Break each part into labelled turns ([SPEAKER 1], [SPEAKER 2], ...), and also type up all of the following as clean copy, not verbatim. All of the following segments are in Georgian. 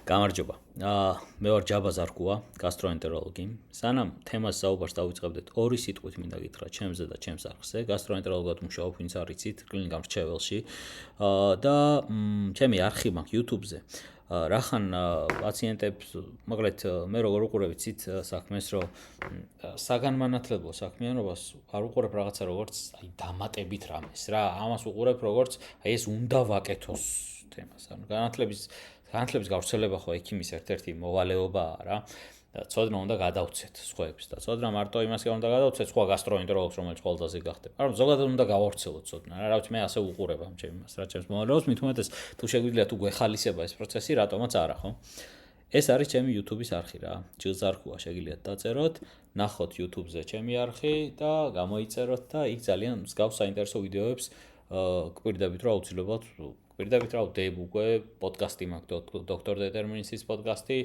[SPEAKER 1] გამარჯობა. მე ვარ ჯაბა ზარკუა, გასტროენტეროლოგი. სანამ თემას საუბარს დავიწყებდეთ, ორი სიტყვით მინდა გითხრათ ჩემზე და ჩემს არხზე. გასტროენტეროლოგად მუშაობ, ვინც არ იცით, კლინიკა მრჩეველში. და ჩემი არხი მაქვს YouTube-ზე. რახან პაციენტებს, მოკლედ მე როგორ უყურებ იცით საქმეს, რომ საგანმანათლებლო საქმიანობას არ უყურებ რაღაცა როგორც აი დამატებით რამეს რა. ამას უყურებ როგორც აი ეს უნდა ვაკეთოს თემას. ანუ განათლების გავრცელება ხო ექიმის ერთ-ერთი მოვალეობაა რა. ცოდნა უნდა გადავცეთ სხვაებს და ცოდნა მარტო იმასგან უნდა გადავცეთ სხვა გასტროენტეროლოგს, რომელიც ყოველდღე გახდება. ანუ ზოგადად უნდა გავავრცელოთ ცოდნა რა. რა ვიცი მე ასე უყურებ ამ ჩემს რა ჩემს მოვალეობას, მით უმეტეს თუ შეგვიძლია თუ გვეხალისება ეს პროცესი, რატომაც არა ხო? ეს არის ჩემი YouTube-ის არხი რა. ჯილზარკუა შეგიძლიათ დაწეროთ, ნახოთ YouTube-ზე ჩემი არხი და გამოიწეროთ და იქ ძალიან მსგავს საინტერესო ვიდეოებს გვპირდებით რომ აუცილებლად გვპირდებით რა დებუ უკვე პოდკასტი მაქვს დოქტორ დეტერმინისტის პოდკასტი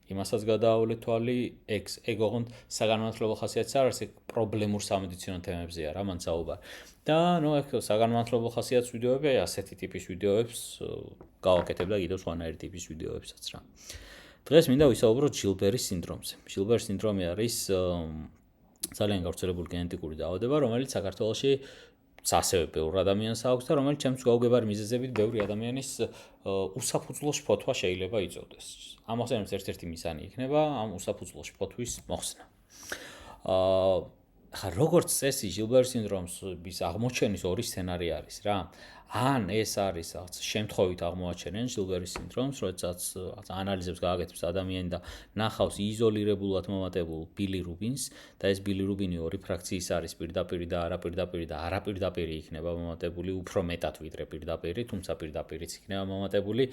[SPEAKER 1] იმასაც გადაავლეთ თვალი ეგ ოღონდ საგანმანათლებლო ხასიათის არ არის, ეგ პრობლემურ სამედიცინო თემებზეა რა მან საუბარი. და ნუ ეგ საგანმანათლებლო ხასიათის ვიდეოები, აი ასეთი ტიპის ვიდეოებს გავაკეთებ და კიდევ სხვანაირი ტიპის ვიდეოებსაც რა. დღეს მინდა ვისაუბროთ ჟილბერის სინდრომზე. ჟილბერის სინდრომი არის ძალიან გავრცელებული გენეტიკური დაავადება, რომელიც საქართველოში ასევე ბევრ ადამიანს აქვს და რომელიც ჩემს გაუგებარი მიზეზებით ბევრი ადამიანის უსაფუძვლო შფოთვა შეიძლება იწვევდეს. ამახსენებს ერთ-ერთი მიზანი იქნება ამ უსაფუძვლო შფოთვის მოხსნა. ხა როგორც წესი ჟილბერის სინდრომის აღმოჩენის ორი სცენარი არის რა. ან ეს არის რაღაც შემთხვევით აღმოაჩენენ ჟილბერის სინდრომს, როდესაც ანალიზებს გააკეთებს ადამიანი და ნახავს იზოლირებულად მომატებულ ბილირუბინს და ეს ბილირუბინი ორი ფრაქციის არის, პირდაპირი და არაპირდაპირი და არაპირდაპირი იქნება მომატებული უფრო მეტად ვიდრე პირდაპირი, თუმცა პირდაპირიც იქნება მომატებული.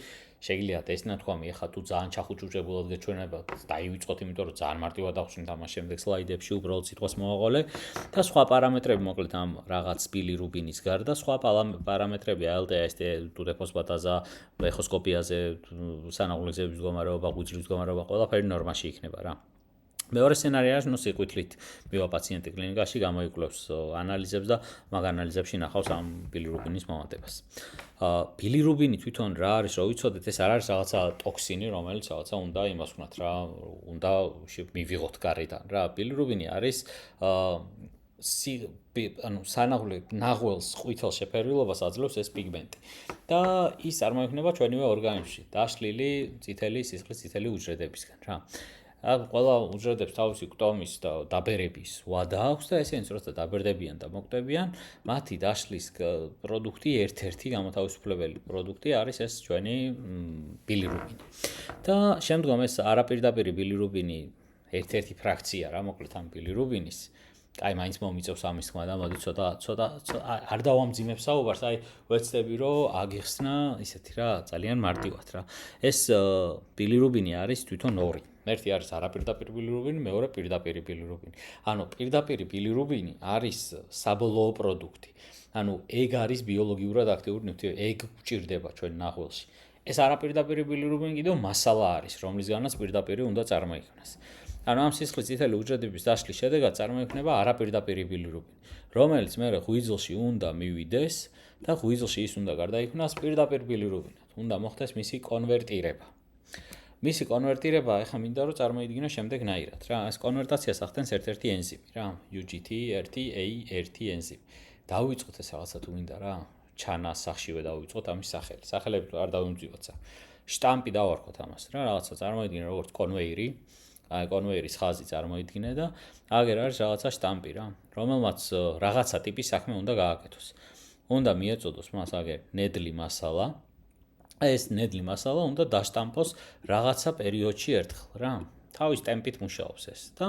[SPEAKER 1] შეგიძლიათ ეს ნათქვამი ახლა თუ ძალიან ჩახუჭუჭებულად გეჩვენებათ, დაივიწყოთ, იმიტომ რომ ძალიან მარტივად ახსნით ამას შემდეგ სლაიდებში, უბრალოდ სიტყვას მოვაყოლე და სხვა პარამეტრები მოკლედ ამ რაღაც ბილირუბინის გარდა, სხვა პარამეტრები ALT-ას, ტუდეფოსფატაზა, ეხოსკოპიაზე, სანაღვლეების მდგომარეობა, ღვიძლის მდგომარეობა, ყველაფერი ნორმაში იქნება რა. მეორე სცენარი არის, ნუ სიყვითლით მივა პაციენტი კლინიკაში, გამოიკვლევს ანალიზებს და მაგ ანალიზებში ნახავს ამ ბილირუბინის მომატებას. ბილირუბინი თვითონ რა არის, რო ვიცოდეთ, ეს არ არის რაღაცა ტოქსინი, რომელიც რაღაცა უნდა იმას ვქნათ რა, უნდა მივიღოთ გარედან რა. ბილირუბინი არის ნაღველს ყვითელ შეფერილობას აძლევს ეს პიგმენტი. და ის წარმოიქმნება ჩვენივე ორგანიზმში, დაშლილი წითელი სისხლის წითელი უჯრედებისგან რა. ყველა უჯრედებს თავისი ქტომის და დაბერების ვადა აქვს და ესენიც როცა დაბერდებიან და მოკვდებიან, მათი დაშლის პროდუქტი ერთ-ერთი გამოთავისუფლებელი პროდუქტი არის ეს ჩვენი ბილირუბინი. და შემდგომ ეს არაპირდაპირი ბილირუბინი ერთ-ერთი ფრაქცია რა, მოკლედ ამ ბილირუბინის აი მაინც მომიწევს ამის თქმა და მოდი ცოტა არ დავამძიმებ საუბარს, აი ვეცდები რომ აგიხსნა ისეთი რა, ძალიან მარტივად რა. ეს ბილირუბინი არის თვითონ ორი. ერთი არის არაპირდაპირი ბილირუბინი, მეორე პირდაპირი ბილირუბინი. ანუ პირდაპირი ბილირუბინი არის საბოლოო პროდუქტი. ანუ ეგ არის ბიოლოგიურად აქტიური ნივთი, ეგ გვჭირდება ჩვენ ნახველში. ეს არაპირდაპირი ბილირუბინი კიდევ მასალა არის, რომლისგანაც პირდაპირი უნდა წარმოიქმნას. ანუ ამ სისხლის წითელი უჯრედების დაშლის შედეგად წარმოიქმნება არაპირდაპირი ბილირუბინი, რომელიც მერე ღვიძლში უნდა მივიდეს და ღვიძლში ის უნდა გარდაიქმნას პირდაპირ ბილირუბინად. უნდა მოხდეს მისი კონვერტირება. მისი კონვერტირება ახლა მინდა რომ წარმოიდგინო შემდეგნაირად რა. ეს კონვერტაციას ახდენს ერთ-ერთი ენზიმი რა, UGT1A1 ენზიმი. დავიწყოთ ეს რაღაცა თუ მინდა რა, ჩანას სახშივე დავიწყოთ ამის სახელი. სახელები არ დავიმძივოთ სა. შტამპი დავარქოთ ამას რა, რაღაცა წარმოიდგინე როგორც კონვეირი. აი კონვეირის ხაზი წარმოიდგინე და აგერ არის რაღაცა შტამპი რა, რომელმაც რაღაცა ტიპის საქმე უნდა გააკეთოს. უნდა მიეწოდოს მას აგერ ნედლი მასალა. ეს ნედლი მასალა უნდა დაშტამპოს რაღაცა პერიოდში ერთხელ რა. თავის ტემპით მუშაობს ეს და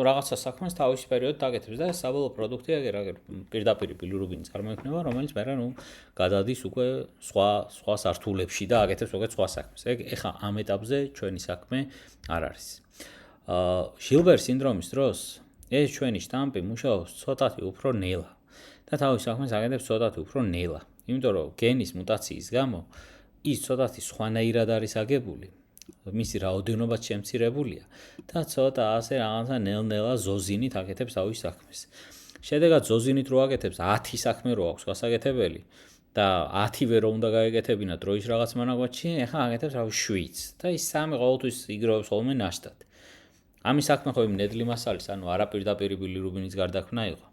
[SPEAKER 1] რაღაცა საქმეს თავის პერიოდით აკეთებს და ეს საბოლოო პროდუქტი აგერ პირდაპირი ბილირუბინი წარმოიქმნება, რომელიც მერე ნუ გადადის უკვე სხვა სართულებში და აკეთებს უკვე სხვა საქმეს. ეგ ეხა ამ ეტაპზე ჩვენი საქმე არ არის. ჟილბერის სინდრომის დროს ეს ჩვენი შტამპი მუშაობს ცოტათი უფრო ნელა და თავის საქმეს აკეთებს ცოტათი უფრო ნელა. იმიტომ რომ გენის მუტაციის გამო ის ცოტათი სხვანაირად არის აგებული, მისი რაოდენობაც შემცირებულია და ცოტა ასე რაღაცა ნელ-ნელა ზოზინით აკეთებს თავის საქმეს. შედეგად ზოზინით რო აკეთებს 10 საქმე რო აქვს გასაკეთებელი, და 10-ვე რო უნდა გაეკეთებინა დროის რაღაც მონაკვეთში, ეხლა აკეთებს რავი 7-ს და ის სამი ყოველთვის იგროვებს ხოლმე ნაშტად. ამის საქმე ხო იმ ნედლი მასალის, ანუ არაპირდაპირი ბილირუბინის გარდაქმნა იყო.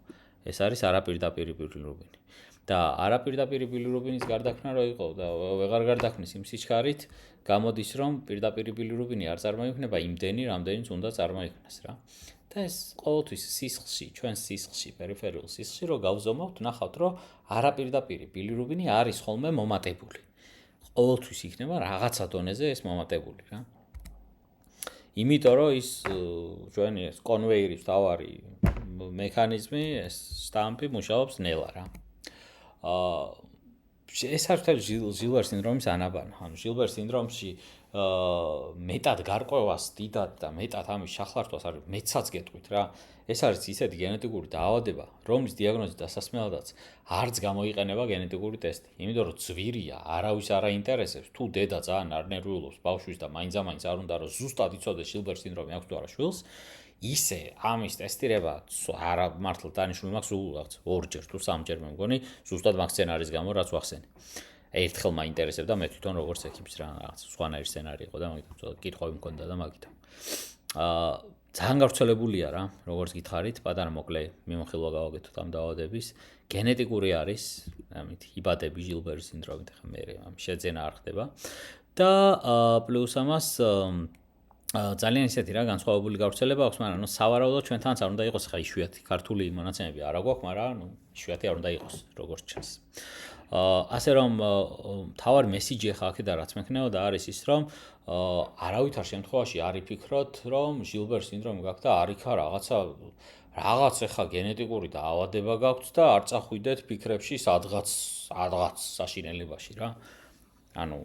[SPEAKER 1] ეს არის არაპირდაპირი ბილირუბინი. და არაპირდაპირი ბილირუბინის გარდაქმნა რო იყო და ვეღარ გარდაქმნის იმ სიჩქარით, გამოდის რომ პირდაპირი ბილირუბინი არ წარმოიქმნება იმდენი, რამდენიც უნდა წარმოიქმნას რა. და ეს ყოველთვის სისხლში, ჩვენს სისხლში, პერიფერიულ სისხლში რო გავზომავთ, ნახავთ, რომ არაპირდაპირი ბილირუბინი არის ხოლმე მომატებული. ყოველთვის იქნება რაღაცა დონეზე ეს მომატებული რა. იმიტომ რომ ის ჩვენი ეს კონვეირის თავარი მექანიზმი, ეს სტამპი მუშაობს ნელა რა. ეს არის ჟილბერ სინდრომის ანაბანი. ანუ ჟილბერ სინდრომში მეტად გარკვევას დიდად და მეტად ამის შახლართვას არის მეცაც გეტყვით რა. ეს არის ისეთი გენეტიკური დაავადება, რომლის დიაგნოზის დასასმელადაც არც გამოიყენება გენეტიკური ტესტი. იმიტომ რომ ძვირია, არავის არ აინტერესებს, თუ დედა ძალიან არ ნერვიულობს ბავშვის და მაინც არ უნდა რომ ზუსტად იცოდეს ჟილბერ სინდრომი აქვს თუ არა შვილს, ისე ამის ტესტირება არა მართლა დანიშნული მაქვს ორჯერ თუ სამჯერ მე მგონი, ზუსტად მაგ სცენარის გამო რაც ვახსენე. ერთხელ მაინტერესებდა მე თვითონ როგორც ექიმს რა რაღაც სხვანაირი სცენარი იყო და მაგით ცოტა კითხვები მქონდა და მაგით. ძალიან გავრცელებულია რა, როგორც გითხარით, პატარა მოკლე მიმოხილვა გავაკეთოთ ამ დაავადების. გენეტიკური არის, ამით იბადები ჟილბერის სინდრომით, ხა მე ამ შეძენა არ ხდება. და პლუს ამას ძალიან ისეთი რა განსხვავებული გავრცელება აქვს, მაგრამ ნუ სავარაუდოდ ჩვენთანაც არ უნდა იყოს ხა იშვიათი ქართული მონაცემები არ აქვს, მაგრამ ნუ იშვიათი არ უნდა იყოს, როგორც ჩანს. ასე რომ თავარი მესიჯი ხა აქედა რაც მექნებოდა არის ის რომ არავითარ შემთხვევაში არ იფიქროთ რომ ჟილბერ სინდრომი გაქვთ და არ იქა რაღაც ხა გენეტიკური დაავადება გაქვთ და არ წახვიდეთ ფიქრებში სადღაც საშინელებაში რა. ანუ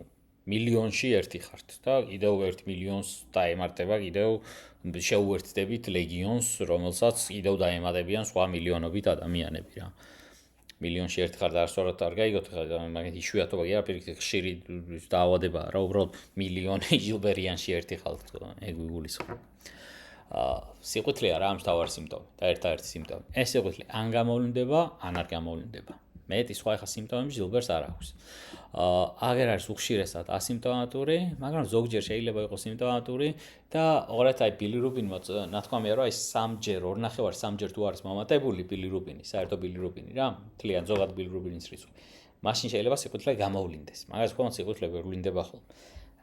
[SPEAKER 1] მილიონში ერთი ხართ და კიდევ 1 მილიონს დაემატება კიდევ შეუერთდებით ლეგიონს რომელსაც კიდევ დაემატებიან სხვა მილიონობით ადამიანები რა. მილიონში ერთი ხარ და არასწორად არ გაიგოთ ხა მაგით იშვიათობა კი არა პირიქით ხშირი დაავადებაა რა უბრალოდ მილიონი ჟილბერიანში ერთი ხალთ ეგ ვიგულისხმობ. სიყვდილეა რა ამ თავარი სიმპტომი და ერთადერთი სიმპტომი. ეს სიყვდილი ან გამოვლინდება, ან არ გამოვლინდება. მეტი სხვა ხა სიმპტომები ჟილბერს არ აქვს. აგერ არის უხშირესად ასიმპტომატური, მაგრამ ზოგჯერ შეიძლება იყოს სიმპტომატური და ოღონდ აი ბილირუბინი ნათქვამია რომ აი 3-ჯერ თუ არის მომატებული ბილირუბინი, საერთო ბილირუბინი რა, მთლიან ზოგად ბილირუბინის რიცხვი. მაშინ შეიძლება სიყვდილე გამოვლინდეს. მაგას ხომ სიყვდილე ვერ ვლინდება ხოლმე.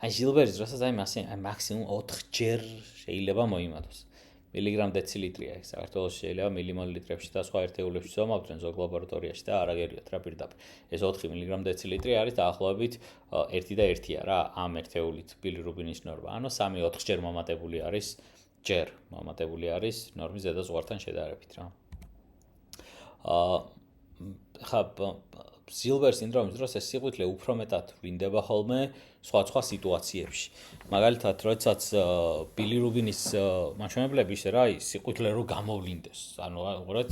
[SPEAKER 1] აი ჟილბერის დროსაც აი მაქსიმუმ 4-ჯერ შეიძლება მოიმატოს. მილიგრამ დეცილიტრია ეს საქართველოს შეიძლება მილიმოლიტრებში და სხვა ერთეულებში ზომავდნენ ზოგ ლაბორატორიაში და არაგერიოთ რა პირდაპირ. ეს 4 მილიგრამ დეცილიტრი არის დაახლოებით 1 და 1-ია რა ამ ერთეულით ბილირუბინის ნორმა. ანუ 3-4 ჯერ მომატებული არის ნორმის ზედა ზღვართან შედარებით რა. ხა ჟილბერ სინდრომის დროს ეს სიყვდილე უფრო მეტად ვლინდება ხოლმე სხვა სიტუაციებში. მაგალითად, როდესაც ბილირუბინის მაჩვენებლები ისე რა, სიყვდილე რო გამოვლინდეს. ანუ უბრალოდ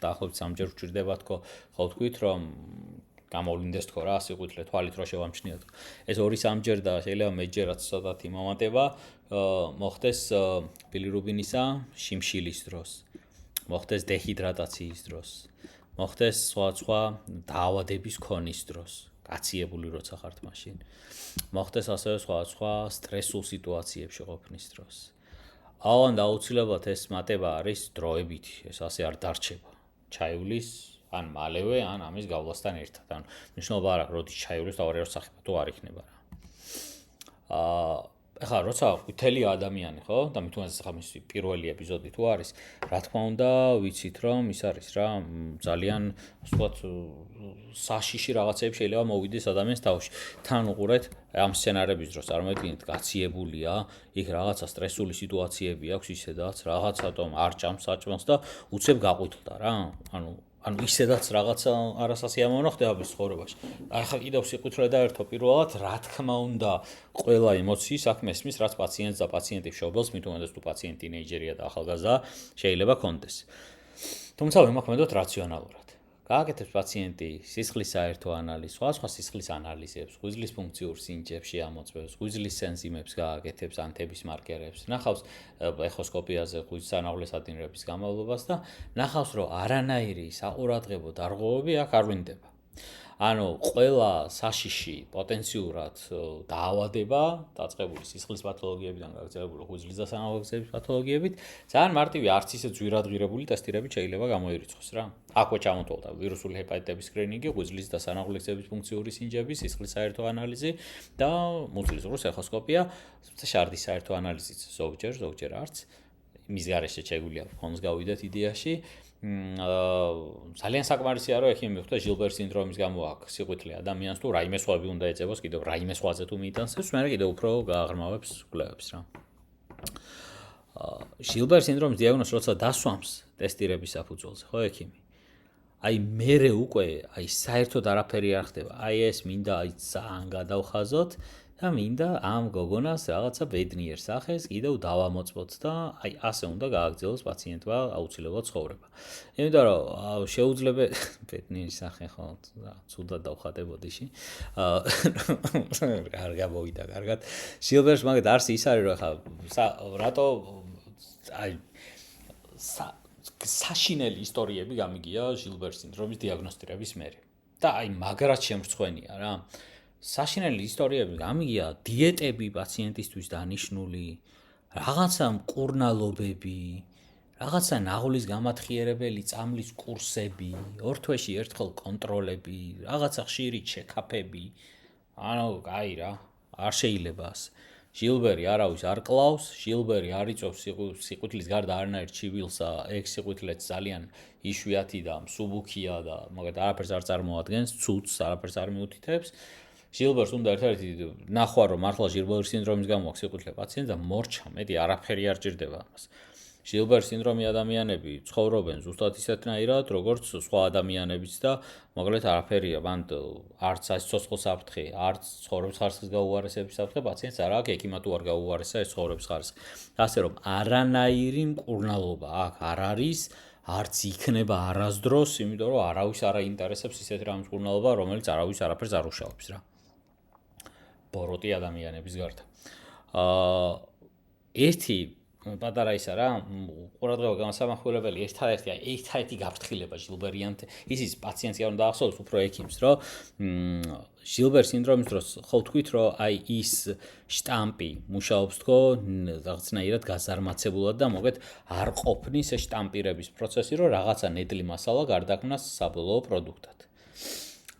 [SPEAKER 1] დაახლოებით 3-ჯერ ვჭირდება თქო, ხო თქვით რომ გამოვლინდეს თქო რა, სიყვდილე თვალით რო შევამჩნიოთ. ეს 2-3-ჯერ და შეიძლება მეტჯერაც ცოტათი მომატება მოხდეს ბილირუბინისა შიმშილის დროს. მოხდეს დეჰიდრატაციის დროს. მოხდეს სხვა დაავადების ქონის დროს. გაციებული როცა ხართ მაშინ. მოხდეს ასევე სხვა სტრესულ სიტუაციებში ყოფნის დროს. აუან აუცილებლად ეს მატება არის დროებითი, ეს ასე არ დარჩება. ჩაივლის ან მალევე, ან ამის გავლასთან ერთად. ანუ მნიშვნელობა არ აქვს, როდის ჩაივლის და ორი სახება თუ არ იქნება რა. ეხლა როცა ყვითელი ადამიანი ხო და მით უმეტეს ახლა მისი პირველი ეპიზოდი თუ არის, რა თქმა უნდა, ვიცით რომ ის არის რა, ძალიან ვთქვათ საშიში რაღაცები შეიძლება მოვიდეს ადამიანის თავში. თან უყურეთ ამ სცენარების დროს წარმოიდგინეთ, გაციებულია, იქ რაღაცა სტრესული სიტუაციები აქვს ისედაც, რაღაცატომ არ ჭამს საჭმელს და უცებ გაყვითლდა რა. ანუ ისედაც რაღაცა არასასიამოვნო ხდება მის ცხოვრებაში. ახლა კიდევ სიყვდილე დაერთო პირველად, რა თქმა უნდა, ყველა ემოციის აქ მესმის, რაც პაციენტს და პაციენტის მშობელს, მით უმეტეს თუ პაციენტი ტინეიჯერია და ახალგაზრდა, შეიძლება კონდეს. თუმცა ვიმოქმედოთ რაციონალურად. გააკეთებს პაციენტი სისხლის საერთო ანალიზს, სხვა სისხლის ანალიზებს, ღვიძლის ფუნქციურ სინჯებს შეამოწმებს, ღვიძლის ენზიმებს გააკეთებს, ანთების მარკერებს, ნახავს ეხოსკოპიაზე ღვიძლის სანავლეს ადინრების გამოვლობას და ნახავს, რომ არანაირი საყურადღებო დარღვევები აქ არ ვლინდება. ანუ ყველა საშიში პოტენციურად დაავადება, დაწყებული სისხლის პათოლოგიებიდან გაგრძელებული ღვიძლის დასამაგზების პათოლოგიებით, ძალიან მარტივი არც ისე ძვირადღირებული ტესტირებით შეიძლება გამოირიცხოს რა. აქვე ჩამოთვალდა ვირუსული ჰეპატიტების სკრინინგი, ღვიძლის დასამაგზების ფუნქციური სინჯები, სისხლის საერთო ანალიზი და მუცლის ზღვის ეხოსკოპია, შარდის საერთო ანალიზიც ზოგჯერ არც. მის გარეშე შეგვიძლია ფონს გავიდეთ იდეაში. ძალიან საკმარისია რომ ექიმი მიხვდა ჟილბერის სინდრომის გამო აქვს სიყვითლე ადამიანს თუ რაიმე სხვები უნდა ეწევოს კიდევ რაიმე სხვაზე თუ მიიტანსებს, მე კიდევ უფრო გააღრმავებს კვლევებს რა. ჟილბერის სინდრომის დიაგნოზს როცა დასვამს ტესტირების საფუძველზე, ხო ექიმი? აი მერე უკვე აი საერთოდ არაფერი არ ხდება. აი ეს მინდა აი ძალიან გადავხაზოთ და მინდა ამ გოგონას რაღაცა ბედნიერ სახეს კიდევ დავამოწმოთ და აი ასე უნდა გააგრძელოს პაციენტმა აუცილებლად ცხოვრება. იმიტომ რომ შეუძლებელი ბედნიერი სახე ხო ცუდად დავხატე ბოდიში. არ გამოვიდა კარგად. ჟილბერს მაგათ არც ის არის რომ ხა რატო აი საშინელი ისტორიები გამიგია ჟილბერის სინდრომის დიაგნოსტირების მერე. და აი მაგრად შემრცხვენია რა. საშინელი ისტორიები გამიგია დიეტები პაციენტისთვის დანიშნული, რაღაცა მკურნალობები, რაღაცა ნაღლის გამათხიერებელი წამლის კურსები, ორ თვეში ერთხელ კონტროლები, რაღაცა ხშირი ჩეკაპები. ანუ აი რა, არ შეიძლება ასე. ჟილბერი არავის არ კლავს, ჟილბერი არ იწვევს სიყვითლის გარდა არანაირ ჩივილსა, ეგ სიყვითლეც ძალიან იშვიათი და მსუბუქია და მაგათ არაფერს არ წარმოადგენს, ცუდს არაფერს არ მიუთითებს. ჟილბერს უნდა ერთ-ერთი ნახვა რომ მართლა ჟილბერის სინდრომის გამო აქვს სიყვითლე პაციენტს და მორჩა, მეტი არაფერი არ ჭირდება ამას. ჟილბერის სინდრომი ადამიანები ცხოვრობენ ზუსტად ისეთნაირად, როგორც სხვა ადამიანებიც და მოკლედ არაფერია, მან არც სიცოცხლის საფრთხე, არც ცხოვრების ხარისხის გაუარესების საფრთხე პაციენტს არ აქვს, ექიმა თუ არ გაუარესა ეს ცხოვრების ხარისხი. ასე რომ არანაირი მკურნალობა აქ არ არის, არც იქნება არასდროს, იმიტომ რომ არავის არ აინტერესებს ისეთი რამის მკურნალობა, რომელიც არავის არაფერს არ უშავებს რა. ბოროტი ადამიანების გარდა. ერთი პატარა ისა რა, ყურადღება გამოსამახვილებელი ერთადერთი გაფრთხილება ჟილბერიანთ, ისიც პაციენტს არ უნდა ახსოვოს უფრო ექიმს, რომ ჟილბერის სინდრომის დროს ხო ვთქვით, რომ აი ის შტამპი მუშაობს თქო რაღაცნაირად გაზარმაცებულად და მოგეთ არ ყოფნის ეს შტამპირების პროცესი, რომ რაღაცა ნედლი მასალა გარდაქმნას საბოლოო პროდუქტად.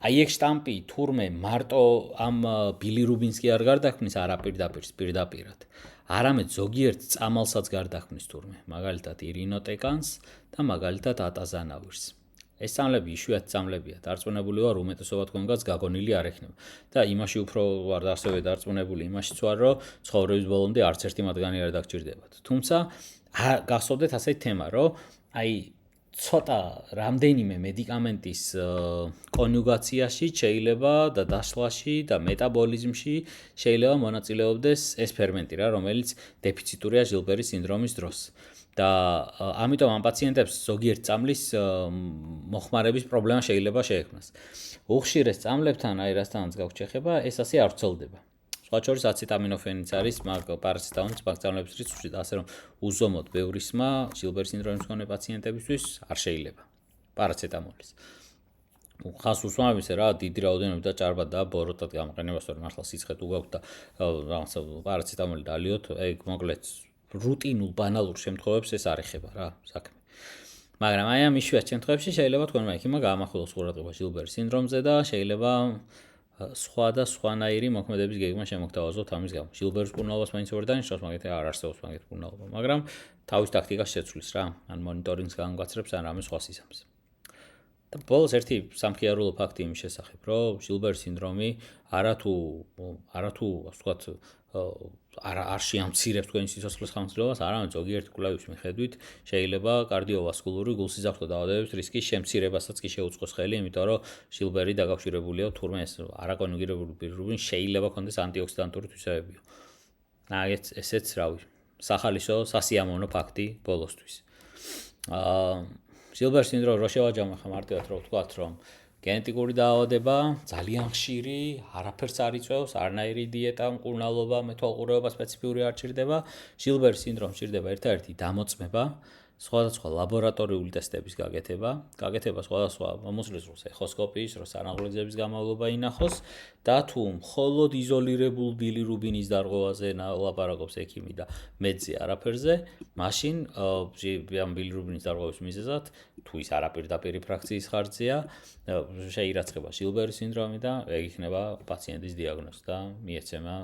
[SPEAKER 1] აი ეგ შტამპი თურმე მარტო ამ ბილირუბინსკი არ გარდაქმნის პირდაპირად. არამედ ზოგიერთ წამალსაც გარდაქმნის თურმე, მაგალითად ირინოტეკანს და მაგალითად ატაზანავირს. ეს წამლები იშვიათი წამლებია, დარწმუნებული ვარ, უმეტესობა თქვენგანს გაგონილი არ ექნება. და იმაში უფრო ვარ ასევე დარწმუნებული, იმაშიც ვარ, რომ ცხოვრების ბოლომდე არც ერთი მათგანი არ დაგჭირდებათ. თუმცა გახსოვდეთ ასეთი თემა, რომ აი ცოტა რამდენიმე მედიკამენტის კონიუგაციაში შეიძლება და დასვლაში და მეტაბოლიზმში შეიძლება მონაწილეობდეს ეს ფერმენტი რა, რომელიც დეფიციტურია ჟილბერის სინდრომის დროს. და ამიტომ ამ პაციენტებს ზოგიერთ წამლის მოხმარების პრობლემა შეიძლება შეექმნას. უხშირეს წამლებთან, აი რასთანაც გაქვთ შეხება, ეს ასე არ ვრცელდება. სხვა შორის აცეტამინოფენიც არის, მაგ პარაცეტამოლის წამლების რიცხვში, ასე რომ უზომოდ ბევრი სმა ჟილბერის სინდრომის მქონე პაციენტებისთვის არ შეიძლება. პარაცეტამოლის. ხას უსვამებს რა, დიდი რაოდენობით და ჭარბად და ბოროტად გამოყენებას, რომ მართლა სიცხე თუ გაქვთ და რაღაცა პარაცეტამოლი დალიოთ, ეგ მოკლედ რუტინულ ბანალურ შემთხვევებს ეს არ ეხება რა, საქმე. მაგრამ აი ამ იშვიათ შემთხვევებში შეიძლება თქვენმა ექიმმა გაამახვილოს ყურადღება ჟილბერის სინდრომზე და შეიძლება სხვა და სხვანაირი მოქმედების გეგმა შემოგთავაზოთ ამის გამო. ჟილბერის მკურნალობას მაინც ვერ დანიშნავს, მაგით არ არსებობს მაგით მკურნალობა, მაგრამ თავის ტაქტიკას შეცვლის რა, ან მონიტორინგს განგვაცრებს, ან რამე სხვა სისამს. და ბოლოს ერთი სამხიარულო ფაქტი იმის შესახებ, რომ ჟილბერის სინდრომი არათუ ასე ვთქვათ, არ შეამცირებს თქვენი სიცოცხლის ხანგრძლივობას, არამედ ზოგიერთი კვლევის მიხედვით შეიძლება კარდიოვასკულური გულსიზრდო დაავადებების რისკის შემცირებასაც კი შეუწყოს ხელი, იმიტომ რომ ჟილბერი დაკავშირებულია თურმე ეს არაკონიუგირებული ბილირუბინი შეიძლება ქონდეს ანტიოქსიდანტური თვისებებიო. ესეც რავი, სახალისო სასიამოვნო ფაქტი ბოლოსთვის. ჟილბერის სინდრომი რო შევაჯამო ხა მარტივად რო ვთქვათ, რომ გენეტიკური დაავადება, ძალიან ხშირი, არაფერს არ იწვევს, არანაირი დიეტა, მკურნალობა, მეთვალყურეობა სპეციფიური არ ჭირდება. ჟილბერის სინდრომს ჭირდება ერთადერთი დამოწმება, სხვადასხვა ლაბორატორიული ტესტების გაკეთება სხვადასხვა მომსვლელს ეხოსკოპიის, რო სანაღვლეძების გამავლობა ინახოს და თუ მხოლოდ იზოლირებულ ბილირუბინის დარღვევაზე ლაპარაკობს ექიმი და მეტზე არაფერზე, მაშინ ამ ბილირუბინის დარღვევის მიზეზად თუ ის არაპირდაპირი ფრაქციის ხარჯზეა, შეირაცხება შილბერის სინდრომი და ეგ იქნება პაციენტის დიაგნოზი და მიეცემა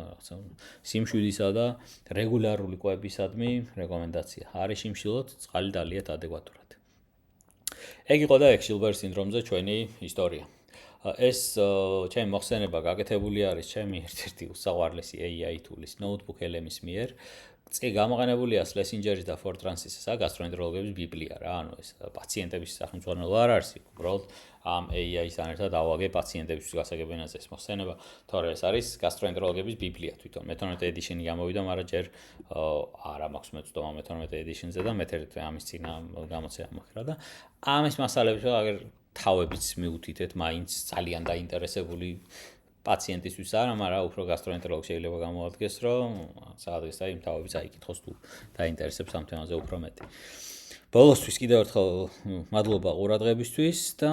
[SPEAKER 1] სიმშვიდისა და რეგულარული კვებისადმი რეკომენდაცია. არის სიმშილოთ წყალი დალიათ ადეკვატურად. ეგ იყო და ეგ შილბერის სინდრომზე ჩვენი ისტორია. ეს ჩემი მოხსენება გაკეთებული არის ჩემი ერთ-ერთი უსაყვარლესი AI თულის notebook LM-ის მიერ. გამოყენებულია Schlessingeris და Fortransis გასტროენტეროლოგების ბიბლია რა, ანუ ეს პაციენტების სახელმძღვანელო არ არის, უბრალოდ ამ AI-სთან ერთად ავაგე პაციენტების გასაგებენაზე ეს მოხსენება, თორე ეს არის გასტროენტეროლოგების ბიბლია თვითონ. 12 edition-ი გამოვიდა, მაგრამ ჯერ არა მაქვს მეცდომა 12 edition-ზე და მე-11 ამის წინა გამოცემა მაქვს რა და ამის მასალებს აგერ თავებიც მიუთითეთ, მაინც ძალიან დაინტერესებული პაციენტისთვის არა, მაგრამ უფრო გასტროენტეროლოგი შეიძლება გამოადგეს, რომ სადღაც იმ თავებიც აიკითხოს თუ დაინტერესებს ამ თემაზე უფრო მეტი. ბოლოსთვის კიდევ ერთხელ მადლობა ყურადღებისთვის და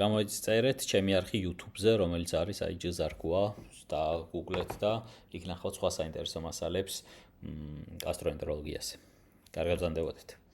[SPEAKER 1] გამოიწერეთ ჩემი არხი YouTube-ზე, რომელიც არის ჯზარკუა და Google-ეთ და იქ ნახავთ სხვა საინტერესო მასალებს გასტროენტეროლოგიაზე. კარგად გრძანდებოდეთ.